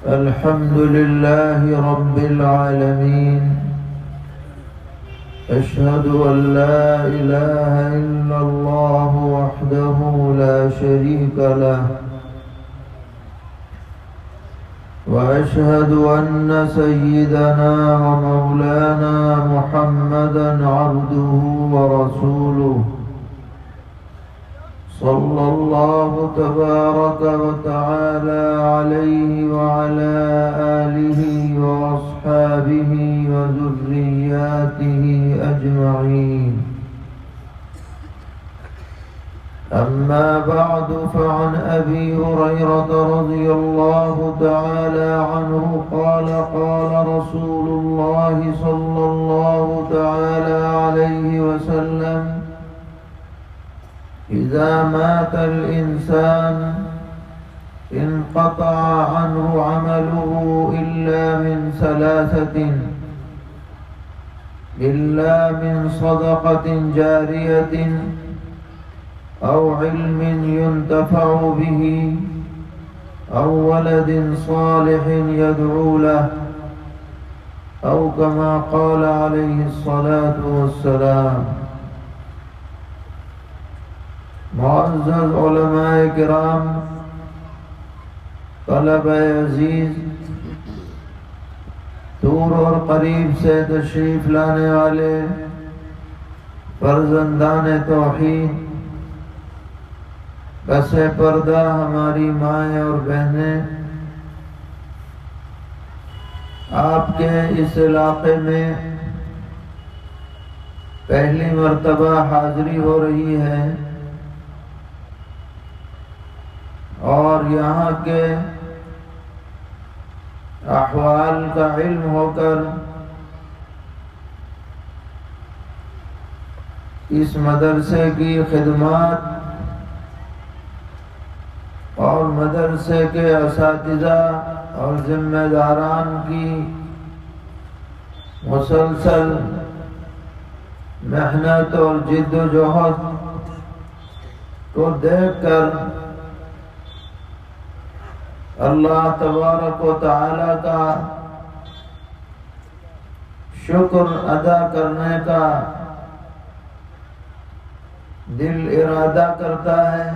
الحمد لله رب العالمين. أشهد أن لا إله إلا الله وحده لا شريك له، وأشهد أن سيدنا ومولانا محمدا عبده ورسوله، صلى الله تبارك وتعالى عليه وعلى آله وأصحابه وذرياته أجمعين. أما بعد، فعن أبي هريرة رضي الله تعالى عنه قال: قال رسول الله صلى الله تعالى عليه وسلم: إذا مات الإنسان انقطع عنه عمله إلا من ثلاثة: إلا من صدقة جارية أو علم ينتفع به أو ولد صالح يدعو له، أو كما قال عليه الصلاة والسلام. معزز علماء کرام، طلبہ عزیز، دور اور قریب سے تشریف لانے والے فرزندان توحید، پس پردہ ہماری مائیں اور بہنیں، آپ کے اس علاقے میں پہلی مرتبہ حاضری ہو رہی ہے اور یہاں کے احوال کا علم ہو کر اس مدرسے کی خدمات اور مدرسے کے اساتذہ اور ذمہ داران کی مسلسل محنت اور جد و جہد کو دیکھ کر اللہ تبارک و تعالی کا شکر ادا کرنے کا دل ارادہ کرتا ہے،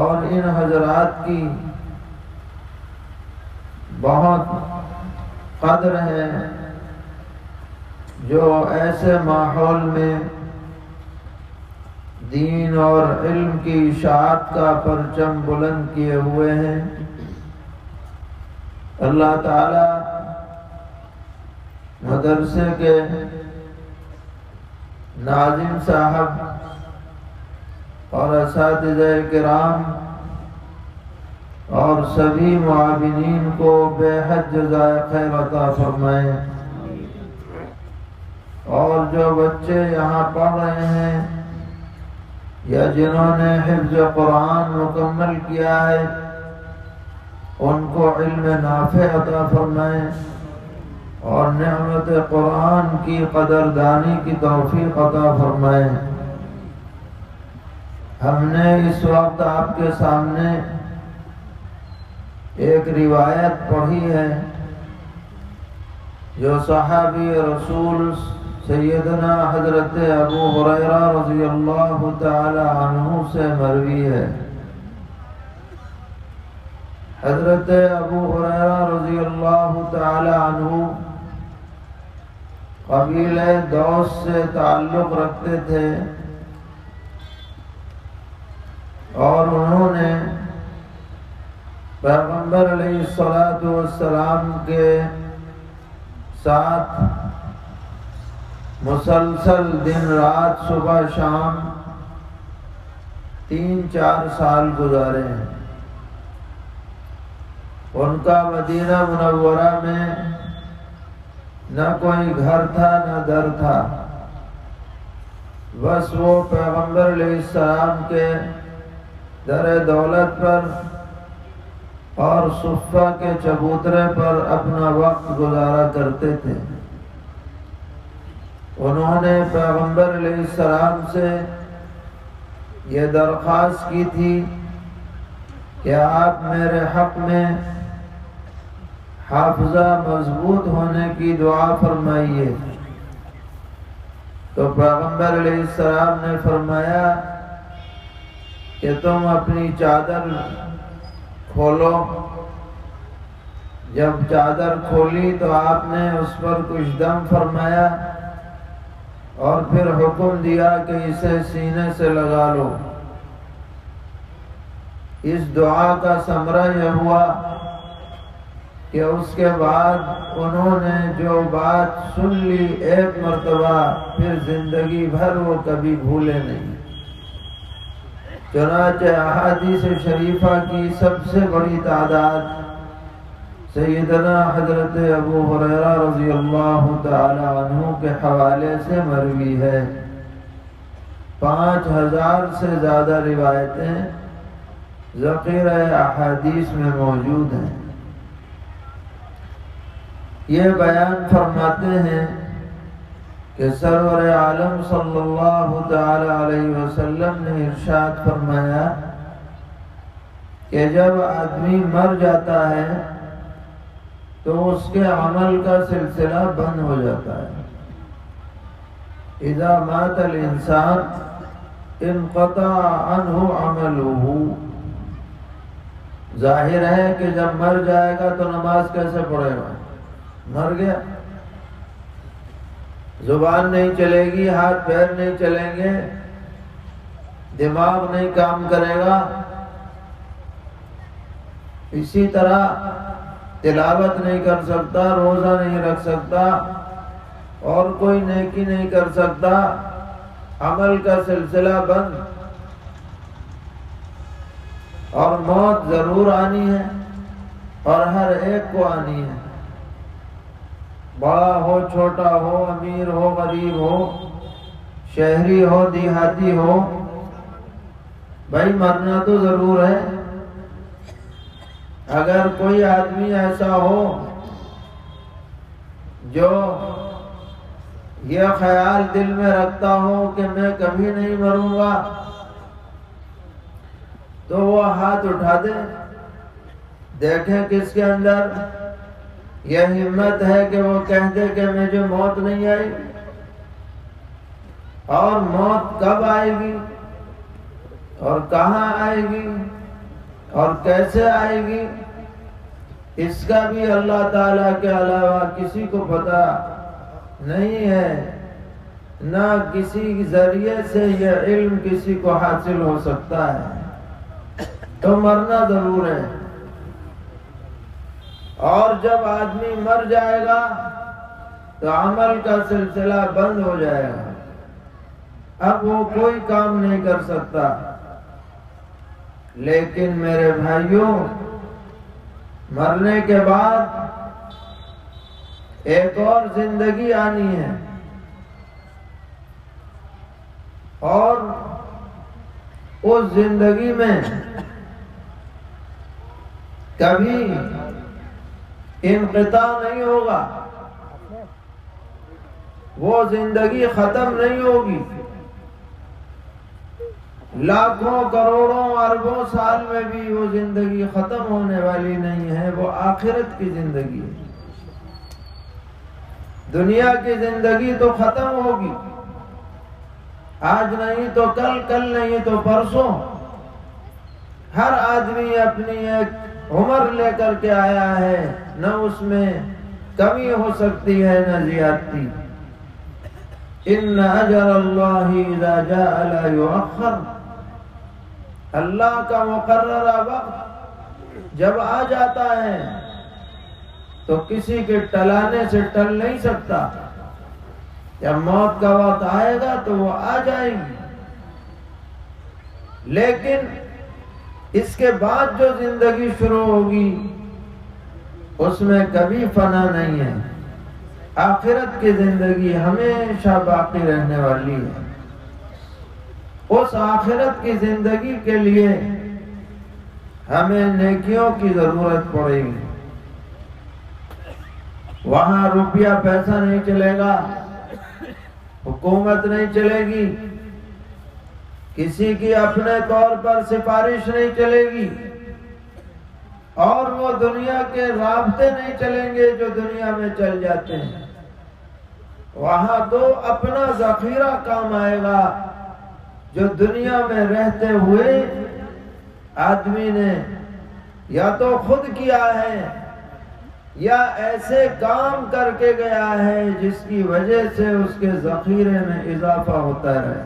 اور ان حضرات کی بہت قدر ہے جو ایسے ماحول میں دین اور علم کی اشاعت کا پرچم بلند کیے ہوئے ہیں۔ اللہ تعالی مدرسے کے ناظم صاحب اور اساتذہ کرام اور سبھی معاونین کو بے حد جزائے خیر عطا فرمائے، اور جو بچے یہاں پڑھ رہے ہیں یا جنہوں نے حفظ قرآن مکمل کیا ہے ان کو علم نافع عطا فرمائے، اور نعمت قرآن کی قدردانی کی توفیق عطا فرمائے۔ ہم نے اس وقت آپ کے سامنے ایک روایت پڑھی ہے جو صحابی رسول سیدنا حضرت ابو ہریرہ رضی اللہ تعالی عنہ سے مروی ہے۔ حضرت ابو ہریرہ رضی اللہ تعالی عنہ قبیلہ دوس سے تعلق رکھتے تھے، اور انہوں نے پیغمبر علیہ الصلوۃ والسلام کے ساتھ مسلسل دن رات صبح شام 3-4 سال گزارے ہیں۔ ان کا مدینہ منورہ میں نہ کوئی گھر تھا نہ در تھا، بس وہ پیغمبر علیہ السلام کے در دولت پر اور صفہ کے چبوترے پر اپنا وقت گزارا کرتے تھے۔ انہوں نے پیغمبر علیہ السلام سے یہ درخواست کی تھی کہ آپ میرے حق میں حافظہ مضبوط ہونے کی دعا فرمائیے۔ تو پیغمبر علیہ السلام نے فرمایا کہ تم اپنی چادر کھولو۔ جب چادر کھولی تو آپ نے اس پر کچھ دم فرمایا اور پھر حکم دیا کہ اسے سینے سے لگا لو۔ اس دعا کا ثمرہ یہ ہوا کہ اس کے بعد انہوں نے جو بات سن لی ایک مرتبہ، پھر زندگی بھر وہ کبھی بھولے نہیں۔ چنانچہ احادیث شریفہ کی سب سے بڑی تعداد سیدنا حضرت ابو ہریرہ رضی اللہ تعالی عنہ کے حوالے سے مروی ہے۔ 5000 سے زیادہ روایتیں ذخیرہ احادیث میں موجود ہیں۔ یہ بیان فرماتے ہیں کہ سرور عالم صلی اللہ تعالی علیہ وسلم نے ارشاد فرمایا کہ جب آدمی مر جاتا ہے تو اس کے عمل کا سلسلہ بند ہو جاتا ہے۔ اذا مات الانسان انقطع عنہ عملہ۔ ظاہر ہے کہ جب مر جائے گا تو نماز کیسے پڑھے گا؟ مر گیا، زبان نہیں چلے گی، ہاتھ پیر نہیں چلیں گے، دماغ نہیں کام کرے گا۔ اسی طرح تلاوت نہیں کر سکتا، روزہ نہیں رکھ سکتا، اور کوئی نیکی نہیں کر سکتا، عمل کا سلسلہ بند۔ اور موت ضرور آنی ہے اور ہر ایک کو آنی ہے، بڑا ہو چھوٹا ہو، امیر ہو غریب ہو، شہری ہو دیہاتی ہو، بھائی مرنا تو ضرور ہے۔ اگر کوئی آدمی ایسا ہو جو یہ خیال دل میں رکھتا ہو کہ میں کبھی نہیں مروں گا، تو وہ ہاتھ اٹھا دے، دیکھیں کس کے اندر یہ ہمت ہے کہ وہ کہہ دے کہ مجھے موت نہیں آئی۔ اور موت کب آئے گی اور کہاں آئے گی اور کیسے آئے گی، اس کا بھی اللہ تعالیٰ کے علاوہ کسی کو پتہ نہیں ہے، نہ کسی ذریعے سے یہ علم کسی کو حاصل ہو سکتا ہے۔ تو مرنا ضرور ہے، اور جب آدمی مر جائے گا تو عمل کا سلسلہ بند ہو جائے گا، اب وہ کوئی کام نہیں کر سکتا۔ لیکن میرے بھائیوں، مرنے کے بعد ایک اور زندگی آنی ہے، اور اس زندگی میں کبھی انقطاع نہیں ہوگا، وہ زندگی ختم نہیں ہوگی۔ لاکھوں کروڑوں اربوں سال میں بھی وہ زندگی ختم ہونے والی نہیں ہے، وہ آخرت کی زندگی ہے۔ دنیا کی زندگی تو ختم ہوگی، آج نہیں تو کل، کل نہیں تو پرسوں۔ ہر آدمی اپنی ایک عمر لے کر کے آیا ہے، نہ اس میں کمی ہو سکتی ہے نہ زیادتی۔ ان اجل اللہ اذا جاء لا یؤخر۔ اللہ کا مقررہ وقت جب آ جاتا ہے تو کسی کے ٹلانے سے ٹل نہیں سکتا۔ جب موت کا وقت آئے گا تو وہ آ جائے گی، لیکن اس کے بعد جو زندگی شروع ہوگی اس میں کبھی فنا نہیں ہے۔ آخرت کی زندگی ہمیشہ باقی رہنے والی ہے۔ اس آخرت کی زندگی کے لیے ہمیں نیکیوں کی ضرورت پڑے گی۔ وہاں روپیہ پیسہ نہیں چلے گا، حکومت نہیں چلے گی، کسی کی اپنے طور پر سفارش نہیں چلے گی، اور وہ دنیا کے رابطے نہیں چلیں گے جو دنیا میں چل جاتے ہیں۔ وہاں تو اپنا ذخیرہ کام آئے گا جو دنیا میں رہتے ہوئے آدمی نے یا تو خود کیا ہے یا ایسے کام کر کے گیا ہے جس کی وجہ سے اس کے ذخیرے میں اضافہ ہوتا رہے۔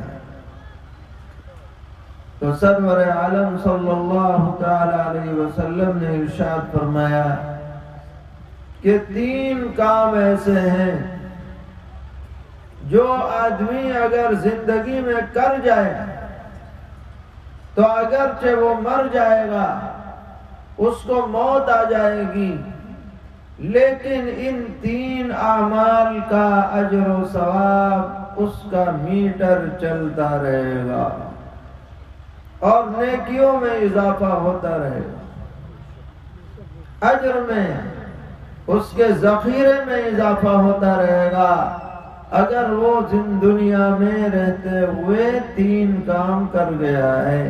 تو سرور عالم صلی اللہ تعالی علیہ وسلم نے ارشاد فرمایا کہ 3 کام ایسے ہیں جو آدمی اگر زندگی میں کر جائے تو اگرچہ وہ مر جائے گا، اس کو موت آ جائے گی، لیکن ان 3 اعمال کا اجر و ثواب اس کا میٹر چلتا رہے گا اور نیکیوں میں اضافہ ہوتا رہے گا، اجر میں اس کے ذخیرے میں اضافہ ہوتا رہے گا اگر وہ دنیا میں رہتے ہوئے 3 کام کر گیا ہے۔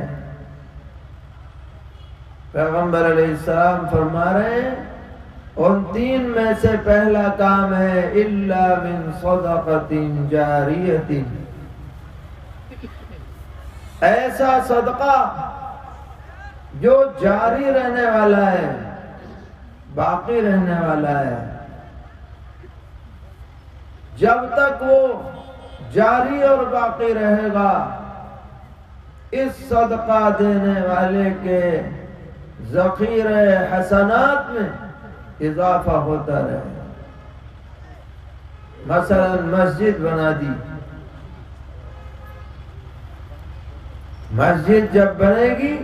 پیغمبر علیہ السلام فرما رہے ہیں ان 3 میں سے پہلا کام ہے الا من صدقۃ جاریۃ، ایسا صدقہ جو جاری رہنے والا ہے، باقی رہنے والا ہے، جب تک وہ جاری اور باقی رہے گا اس صدقہ دینے والے کے ذخیرہ حسنات میں اضافہ ہوتا رہے گا۔ مثلا مسجد بنا دی، مسجد جب بنے گی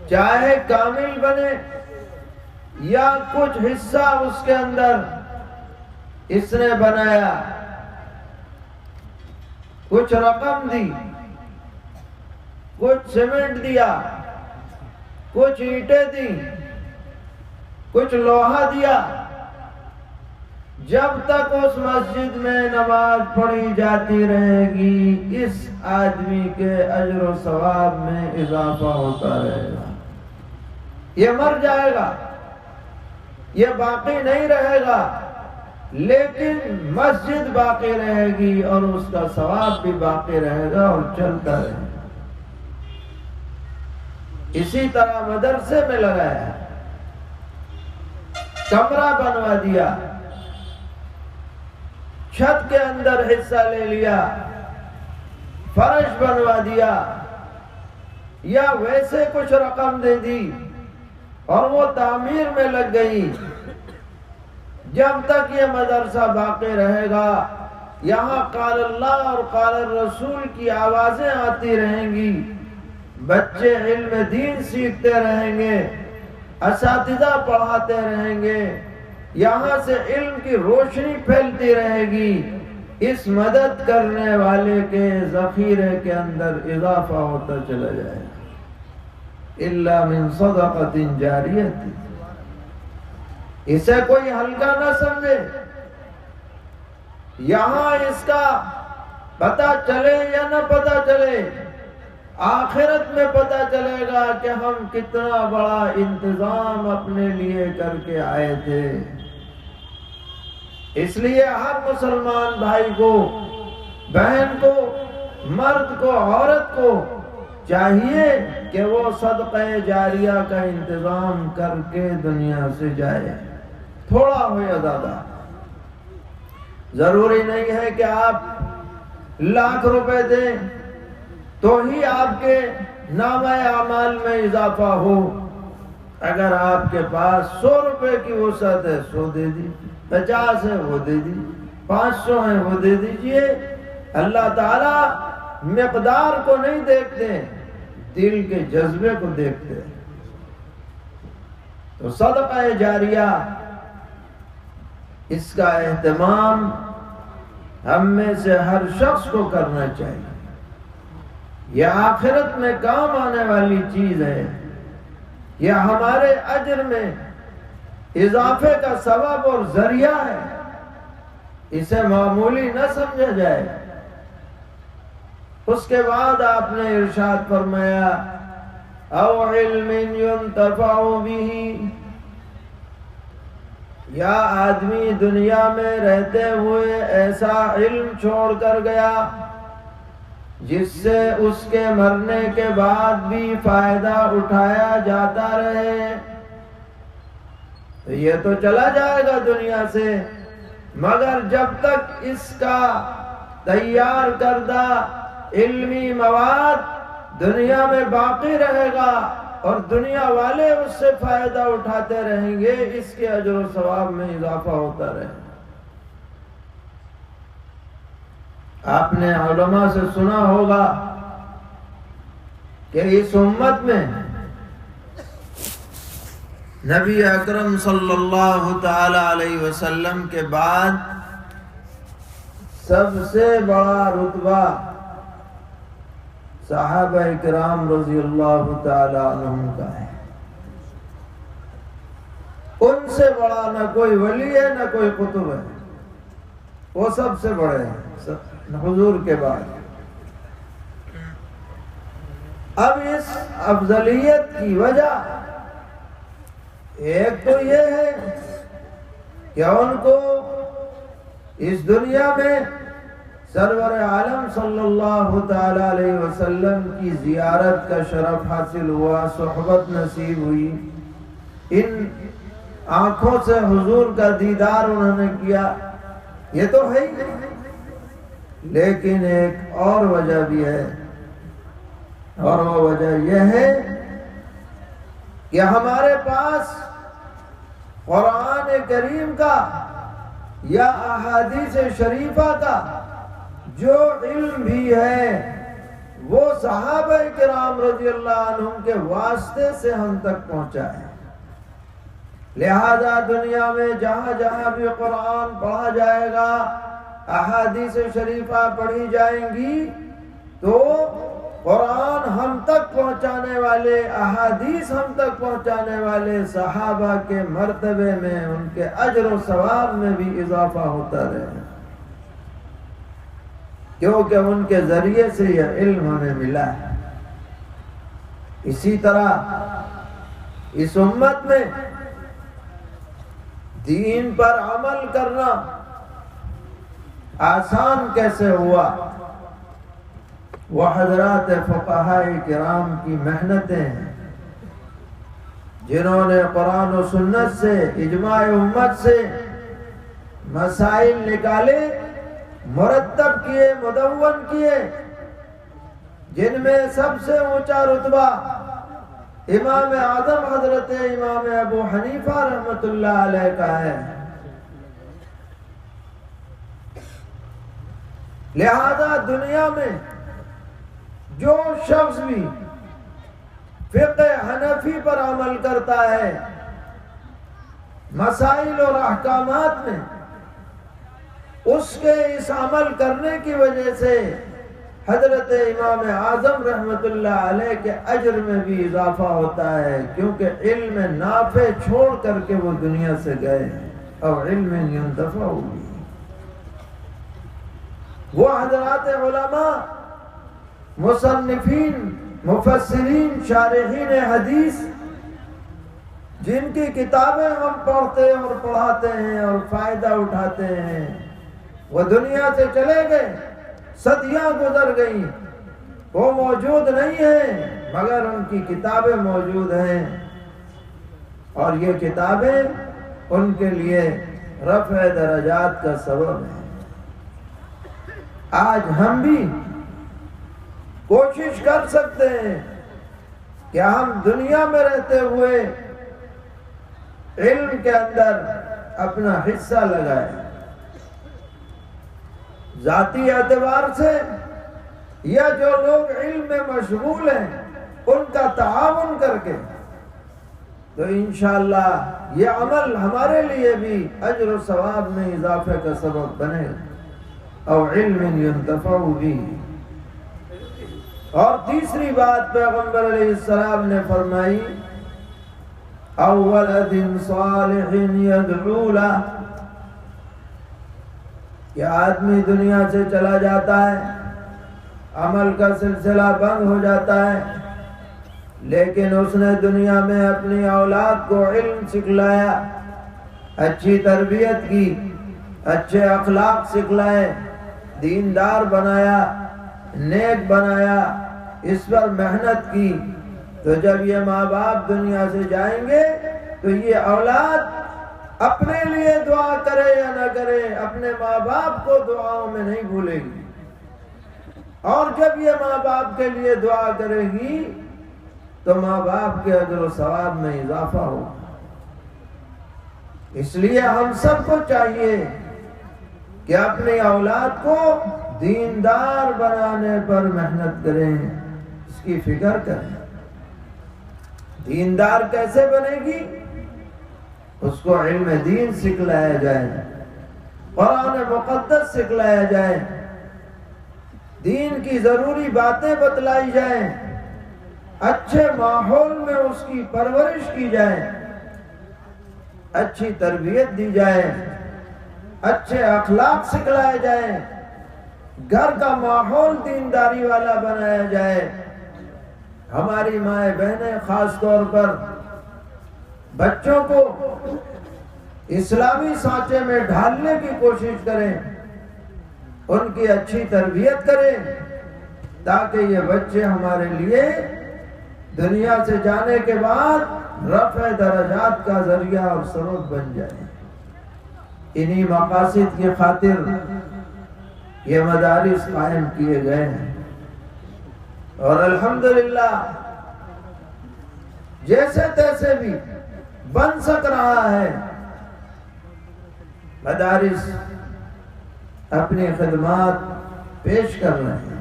چاہے کامل بنے یا کچھ حصہ اس کے اندر اس نے بنایا، کچھ رقم دی، کچھ سیمنٹ دیا، کچھ اینٹیں دی، کچھ لوہا دیا، جب تک اس مسجد میں نماز پڑھی جاتی رہے گی اس آدمی کے اجر و ثواب میں اضافہ ہوتا رہے گا۔ یہ مر جائے گا، یہ باقی نہیں رہے گا، لیکن مسجد باقی رہے گی اور اس کا ثواب بھی باقی رہے گا اور چلتا رہے گا۔ اسی طرح مدرسے میں لگایا، کمرہ بنوا دیا، چھت کے اندر حصہ لے لیا، فرش بنوا دیا یا ویسے کچھ رقم دے دی اور وہ تعمیر میں لگ گئی، جب تک یہ مدرسہ باقی رہے گا یہاں قال اللہ اور قال الرسول کی آوازیں آتی رہیں گی، بچے علم دین سیکھتے رہیں گے، اساتذہ پڑھاتے رہیں گے، یہاں سے علم کی روشنی پھیلتی رہے گی، اس مدد کرنے والے کے ذخیرے کے اندر اضافہ ہوتا چلا جائے گا۔ الا من صدقۃ جاریۃ، اسے کوئی ہلکا نہ سمجھے، یہاں اس کا پتہ چلے یا نہ پتہ چلے، آخرت میں پتہ چلے گا کہ ہم کتنا بڑا انتظام اپنے لیے کر کے آئے تھے۔ اس لیے ہر مسلمان بھائی کو، بہن کو، مرد کو، عورت کو چاہیے کہ وہ صدقہ جاریہ کا انتظام کر کے دنیا سے جائے، تھوڑا ہو یا زیادہ۔ ضروری نہیں ہے کہ آپ لاکھ روپے دیں تو ہی آپ کے نامہ اعمال میں اضافہ ہو۔ اگر آپ کے پاس 100 روپے کی وسعت ہے 100 دے دی، 50 ہے وہ دے دی، 500 ہے وہ دے دیجئے۔ اللہ تعالیٰ مقدار کو نہیں دیکھتے، دل کے جذبے کو دیکھتے۔ تو صدقہ جاریہ اس کا اہتمام ہم میں سے ہر شخص کو کرنا چاہیے، یہ آخرت میں کام آنے والی چیز ہے، یہ ہمارے اجر میں اضافے کا سبب اور ذریعہ ہے، اسے معمولی نہ سمجھا جائے۔ اس کے بعد آپ نے ارشاد فرمایا او علم ينتفع به، یا آدمی دنیا میں رہتے ہوئے ایسا علم چھوڑ کر گیا جس سے اس کے مرنے کے بعد بھی فائدہ اٹھایا جاتا رہے، تو یہ تو چلا جائے گا دنیا سے، مگر جب تک اس کا تیار کردہ علمی مواد دنیا میں باقی رہے گا اور دنیا والے اس سے فائدہ اٹھاتے رہیں گے، اس کے اجر و ثواب میں اضافہ ہوتا رہے گا۔ آپ نے علماء سے سنا ہوگا کہ اس امت میں نبی اکرم صلی اللہ تعالی علیہ وسلم کے بعد سب سے بڑا رتبہ صحابہ کرام رضی اللہ تعالی عنہم کا ہے۔ ان سے بڑا نہ کوئی ولی ہے نہ کوئی قطب ہے، وہ سب سے بڑے ہیں حضور کے بعد۔ اب اس افضلیت کی وجہ ایک تو یہ ہے کہ ان کو اس دنیا میں سرور عالم صلی اللہ تعالی علیہ وسلم کی زیارت کا شرف حاصل ہوا، صحبت نصیب ہوئی، ان آنکھوں سے حضور کا دیدار انہوں نے کیا، یہ تو ہے ہی، لیکن ایک اور وجہ بھی ہے، اور وہ وجہ یہ ہے کہ ہمارے پاس قرآن کریم کا یا احادیث شریفہ کا جو علم بھی ہے وہ صحابہ کرام رضی اللہ عنہم کے واسطے سے ہم تک پہنچا ہے۔ لہذا دنیا میں جہاں جہاں بھی قرآن پڑھا جائے گا، احادیث شریفہ پڑھی جائیں گی، تو قرآن ہم تک پہنچانے والے، احادیث ہم تک پہنچانے والے صحابہ کے مرتبے میں، ان کے اجر و ثواب میں بھی اضافہ ہوتا رہے، کیونکہ ان کے ذریعے سے یہ علم ہمیں ملا ہے۔ اسی طرح اس امت میں دین پر عمل کرنا آسان کیسے ہوا؟ وہ حضرات فقہاء کرام کی محنتیں ہیں، جنہوں نے قرآن و سنت سے، اجماع امت سے مسائل نکالے، مرتب کیے، مدون کیے، جن میں سب سے اونچا رتبہ امام اعظم حضرت امام ابو حنیفہ رحمۃ اللہ علیہ کا ہے۔ لہذا دنیا میں جو شخص بھی فقہ حنفی پر عمل کرتا ہے، مسائل اور احکامات میں اس کے اس عمل کرنے کی وجہ سے حضرت امام اعظم رحمۃ اللہ علیہ کے اجر میں بھی اضافہ ہوتا ہے، کیونکہ علم نافع چھوڑ کر کے وہ دنیا سے گئے اور علم ينتفع ہوئی۔ وہ حضرات علماء، مصنفین، مفسرین، شارحین حدیث، جن کی کتابیں ہم پڑھتے اور پڑھاتے ہیں اور فائدہ اٹھاتے ہیں، وہ دنیا سے چلے گئے، صدیاں گزر گئیں، وہ موجود نہیں ہیں، مگر ان کی کتابیں موجود ہیں، اور یہ کتابیں ان کے لیے رفع درجات کا سبب ہے۔ آج ہم بھی کوشش کر سکتے ہیں کہ ہم دنیا میں رہتے ہوئے علم کے اندر اپنا حصہ لگائیں، ذاتی اعتبار سے یا جو لوگ علم میں مشغول ہیں ان کا تعاون کر کے، تو انشاءاللہ یہ عمل ہمارے لیے بھی اجر و ثواب میں اضافے کا سبب بنے، اور علم ينتفع به۔ اور تیسری بات پیغمبر علیہ السلام نے فرمائی، او ولد صالح يدعو له، کہ آدمی دنیا سے چلا جاتا ہے، عمل کا سلسلہ بند ہو جاتا ہے، لیکن اس نے دنیا میں اپنی اولاد کو علم سکھلایا، اچھی تربیت کی، اچھے اخلاق سکھلائے، دیندار بنایا، نیک بنایا، اس پر محنت کی، تو جب یہ ماں باپ دنیا سے جائیں گے تو یہ اولاد اپنے لیے دعا کرے یا نہ کرے اپنے ماں باپ کو دعاؤں میں نہیں بھولے گی، اور جب یہ ماں باپ کے لیے دعا کرے گی تو ماں باپ کے اجر و ثواب میں اضافہ ہوگا۔ اس لیے ہم سب کو چاہیے کہ اپنی اولاد کو دیندار بنانے پر محنت کریں، اس کی فکر کریں۔ دیندار کیسے بنے گی؟ اس کو علم دین سکھلایا جائے، قرآن مقدس سکھلایا جائے، دین کی ضروری باتیں بتلائی جائیں، اچھے ماحول میں اس کی پرورش کی جائے، اچھی تربیت دی جائے، اچھے اخلاق سکھلائے جائیں، گھر کا ماحول دینداری والا بنایا جائے۔ ہماری مائیں بہنیں خاص طور پر بچوں کو اسلامی سانچے میں ڈھالنے کی کوشش کریں، ان کی اچھی تربیت کریں، تاکہ یہ بچے ہمارے لیے دنیا سے جانے کے بعد رفع درجات کا ذریعہ اور سبب بن جائیں۔ انہی مقاصد کی خاطر یہ مدارس قائم کیے گئے ہیں، اور الحمدللہ جیسے تیسے بھی بن سک رہا ہے۔ مدارس اپنی خدمات پیش کر رہے ہیں۔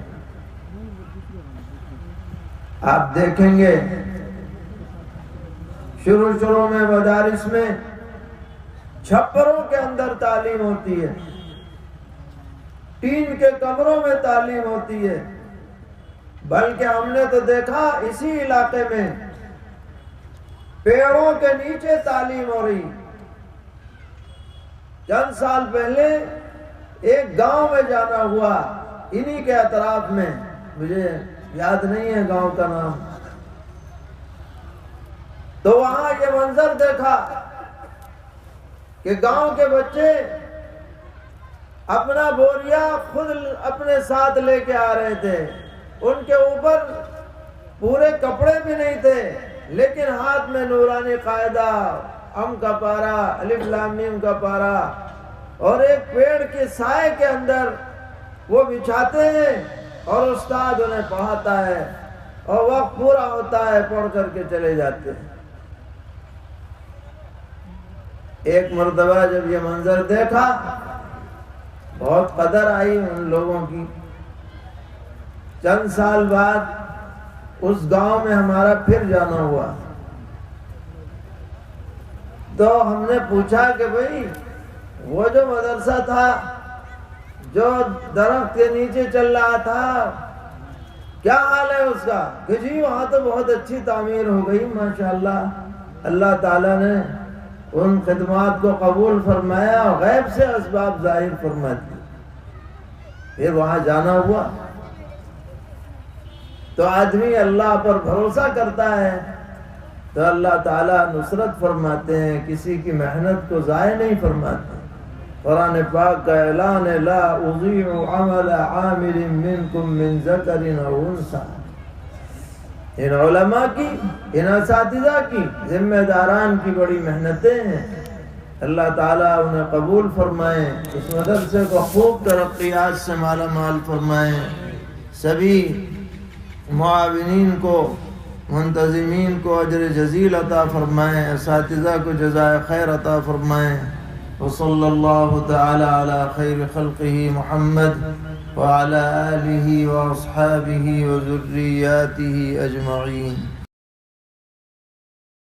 آپ دیکھیں گے شروع میں مدارس میں چھپروں کے اندر تعلیم ہوتی ہے، ٹین کے کمروں میں تعلیم ہوتی ہے، بلکہ ہم نے تو دیکھا اسی علاقے میں پیڑوں کے نیچے تعلیم ہو رہی۔ چند سال پہلے ایک گاؤں میں جانا ہوا، انہی کے اطراف میں، مجھے یاد نہیں ہے گاؤں کا نام، تو وہاں یہ منظر دیکھا کہ گاؤں کے بچے اپنا بوریا خود اپنے ساتھ لے کے آ رہے تھے، ان کے اوپر پورے کپڑے بھی نہیں تھے، لیکن ہاتھ میں نورانی قاعدہ، ام کا پارا، الف لام میم کا پارا، اور ایک پیڑ کے سائے کے اندر وہ بچھاتے ہیں اور استاد انہیں پڑھاتا ہے، اور وقت پورا ہوتا ہے پڑھ کر کے چلے جاتے ہیں۔ ایک مرتبہ جب یہ منظر دیکھا بہت قدر آئی ان لوگوں کی۔ چند سال بعد اس گاؤں میں ہمارا پھر جانا ہوا، تو ہم نے پوچھا کہ بھئی وہ جو مدرسہ تھا جو درخت کے نیچے چل رہا تھا کیا حال ہے اس کا؟ کہ جی وہاں تو بہت اچھی تعمیر ہو گئی ماشاءاللہ، اللہ تعالیٰ نے ان خدمات کو قبول فرمایا اور غیب سے اسباب ظاہر فرما دی۔ پھر وہاں جانا ہوا تو آدمی اللہ پر بھروسہ کرتا ہے تو اللہ تعالیٰ نصرت فرماتے ہیں، کسی کی محنت کو ضائع نہیں فرماتے۔ قرآن پاک کا اعلان ہے لا اضیع عمل عامل منکم من ذکر او انثی، ان علماء کی، ان اساتذہ کی، ذمہ داران کی بڑی محنتیں ہیں، اللہ تعالیٰ انہیں قبول فرمائیں، اس مدرسے کو خوب ترقیات سے مالا مال فرمائیں، سبھی معاونین کو، منتظمین کو اجر جزیل عطا فرمائیں، اساتذہ کو جزائے خیر عطا فرمائیں۔ وصلی اللہ تعالی علی خیر خلقہ محمد وعلی آلہ واصحابہ وذریاتہ اجمعین۔